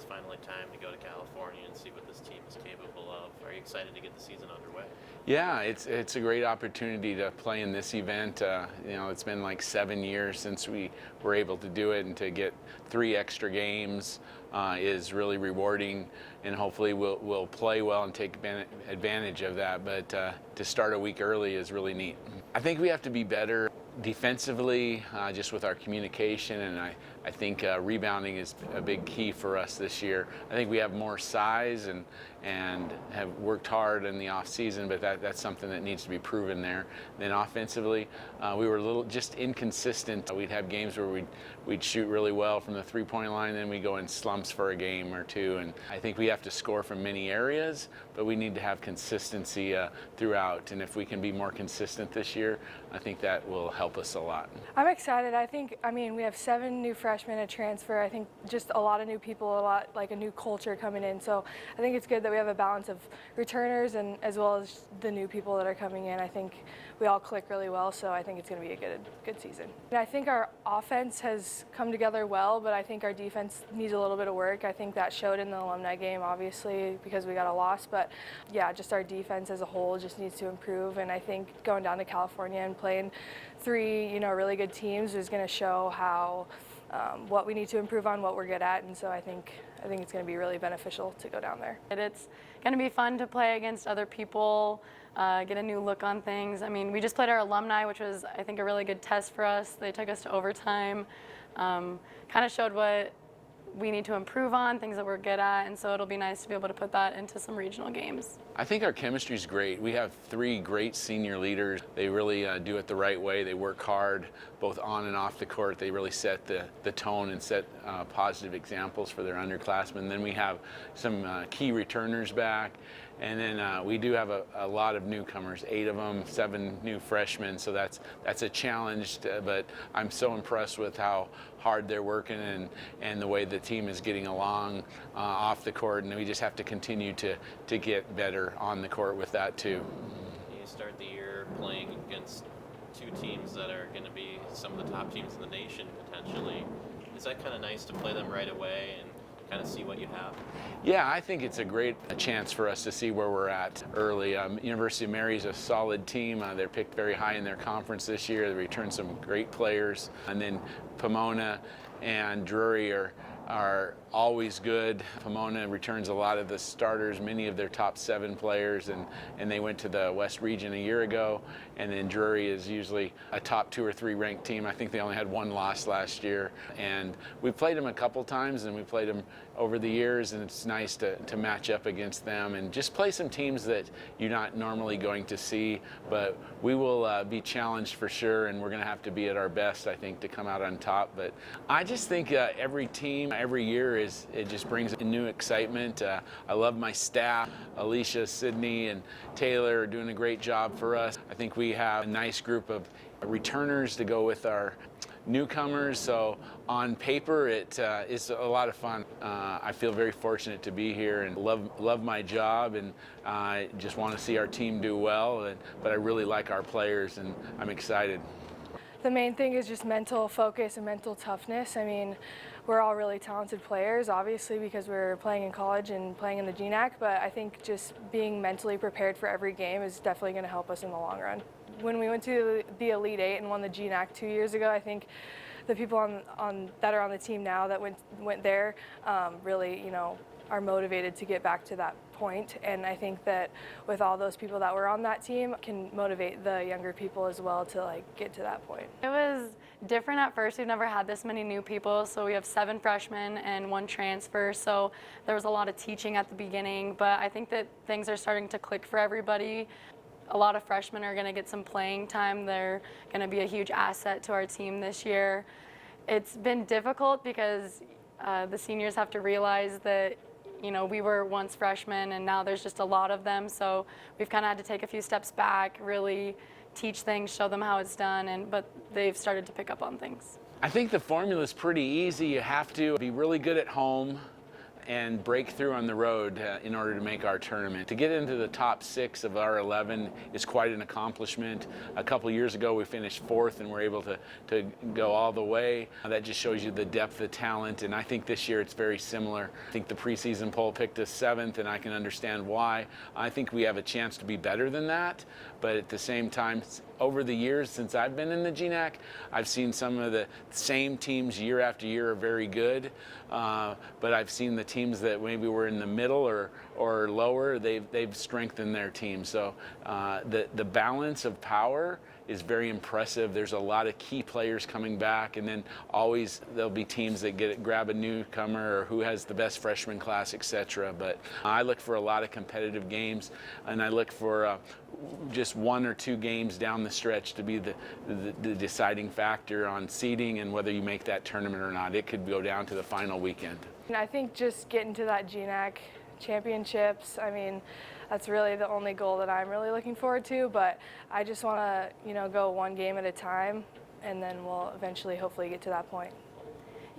it's finally time to go to California and see what this team is capable of. Are you excited to get the season underway? Yeah, it's a great opportunity to play in this event. It's been like 7 years since we were able to do it, and to get 3 extra games is really rewarding, and hopefully we'll play well and take advantage of that. But to start a week early is really neat. I think we have to be better defensively, just with our communication, and I think rebounding is a big key for us this year. I think we have more size and have worked hard in the off season, but that's something that needs to be proven there. Then offensively, we were a little just inconsistent. We'd have games where we'd shoot really well from the three-point line, then we go in slumps for a game or two, and I think we have to score from many areas, but we need to have consistency throughout, and if we can be more consistent this year, I think that will help us a lot. I'm excited. We have 7 new freshmen at transfer. I think just a lot of new people, a new culture coming in. So I think it's good that we have a balance of returners and as well as the new people that are coming in. I think we all click really well, so I think it's going to be a good season. And I think our offense has come together well, but I think our defense needs a little bit of work. I think that showed in the alumni game, obviously, because we got a loss. But yeah, just our defense as a whole just needs to improve. And I think going down to California and playing 3, really good teams is going to show how what we need to improve on, what we're good at, and so I think it's going to be really beneficial to go down there. It's going to be fun to play against other people, get a new look on things. We just played our alumni, which was, I think, a really good test for us. They took us to overtime, kind of showed what we need to improve on, things that we're good at, and so it'll be nice to be able to put that into some regional games. I think our chemistry is great. We have 3 great senior leaders. They really do it the right way. They work hard, both on and off the court. They really set the tone and set positive examples for their underclassmen. Then we have some key returners back. And then we do have a lot of newcomers, 8 of them, 7 new freshmen, so that's a challenge, but I'm so impressed with how hard they're working and the way the team is getting along off the court, and we just have to continue to get better on the court with that too. You start the year playing against 2 teams that are going to be some of the top teams in the nation potentially. Is that kind of nice to play them right away and kind of see what you have? Yeah, I think it's a great chance for us to see where we're at early. University of Mary's a solid team. They're picked very high in their conference this year. They returned some great players. And then Pomona and Drury are always good. Pomona returns a lot of the starters, many of their top 7 players, and they went to the West Region a year ago. And then Drury is usually a top 2 or 3 ranked team. I think they only had 1 loss last year. And we played them a couple times, and we played them over the years, and it's nice to match up against them and just play some teams that you're not normally going to see. But we will be challenged for sure, and we're going to have to be at our best, I think, to come out on top. But I just think every team, every year, it just brings a new excitement. I love my staff. Alicia, Sydney, and Taylor are doing a great job for us. I think we have a nice group of returners to go with our newcomers, so on paper it is a lot of fun. I feel very fortunate to be here and love my job, and I just want to see our team do well, but I really like our players, and I'm excited. The main thing is just mental focus and mental toughness. We're all really talented players, obviously, because we're playing in college and playing in the GNAC, but I think just being mentally prepared for every game is definitely going to help us in the long run. When we went to the Elite 8 and won the GNAC 2 years ago, I think the people that are on the team now that went there really, are motivated to get back to that point. And I think that with all those people that were on that team can motivate the younger people as well to get to that point. It was different at first. We've never had this many new people, so we have 7 freshmen and 1 transfer, so there was a lot of teaching at the beginning, but I think that things are starting to click for everybody. A lot of freshmen are going to get some playing time. They're going to be a huge asset to our team this year. It's been difficult because the seniors have to realize that we were once freshmen and now there's just a lot of them, so we've kind of had to take a few steps back, really teach things, show them how it's done, but they've started to pick up on things. I think the formula is pretty easy. You have to be really good at home and break through on the road in order to make our tournament. To get into the top 6 of our 11 is quite an accomplishment. A couple years ago we finished 4th and were able to go all the way. That just shows you the depth of talent, and I think this year it's very similar. I think the preseason poll picked us 7th, and I can understand why. I think we have a chance to be better than that, but at the same time, over the years since I've been in the GNAC, I've seen some of the same teams year after year are very good, but I've seen the teams that maybe were in the middle or lower, they've strengthened their team. So the balance of power is very impressive. There's a lot of key players coming back, and then always there'll be teams that grab a newcomer or who has the best freshman class, etc. But I look for a lot of competitive games, and I look for just 1 or 2 games down the stretch to be the deciding factor on seeding and whether you make that tournament or not. It could go down to the final weekend. And I think just getting to that GNAC championships, I mean, that's really the only goal that I'm really looking forward to, but I just want to, go 1 game at a time, and then we'll eventually hopefully get to that point.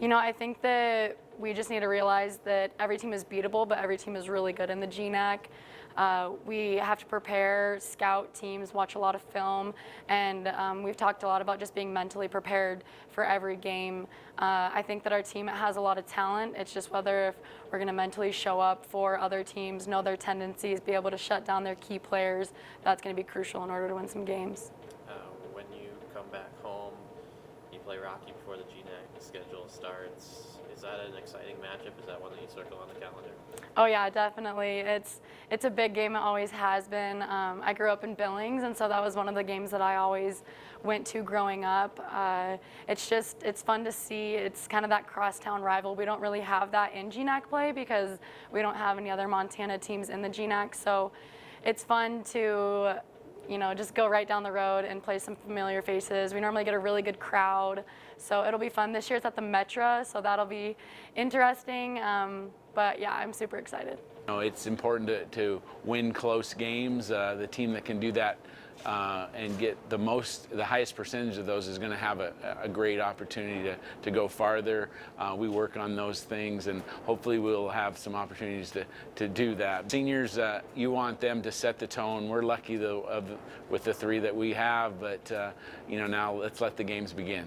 I think that we just need to realize that every team is beatable, but every team is really good in the GNAC. We have to prepare, scout teams, watch a lot of film, and we've talked a lot about just being mentally prepared for every game. I think that our team has a lot of talent. It's just whether if we're going to mentally show up for other teams, know their tendencies, be able to shut down their key players. That's going to be crucial in order to win some games. When you come back home, you play Rocky before the GNAC schedule starts. Is that an exciting matchup? Is that one that you circle on the calendar? Oh yeah, definitely. It's a big game. It always has been. I grew up in Billings, and so that was one of the games that I always went to growing up. It's fun to see. It's kind of that crosstown rival. We don't really have that in GNAC play because we don't have any other Montana teams in the GNAC. So it's fun to just go right down the road and play some familiar faces. We normally get a really good crowd, so it'll be fun. This year it's at the Metra, so that'll be interesting. But yeah, I'm super excited. It's important to win close games. The team that can do that and get the highest percentage of those is going to have a great opportunity to go farther. We work on those things, and hopefully we'll have some opportunities to do that. Seniors, you want them to set the tone. We're lucky with the 3 that we have, but now let's let the games begin.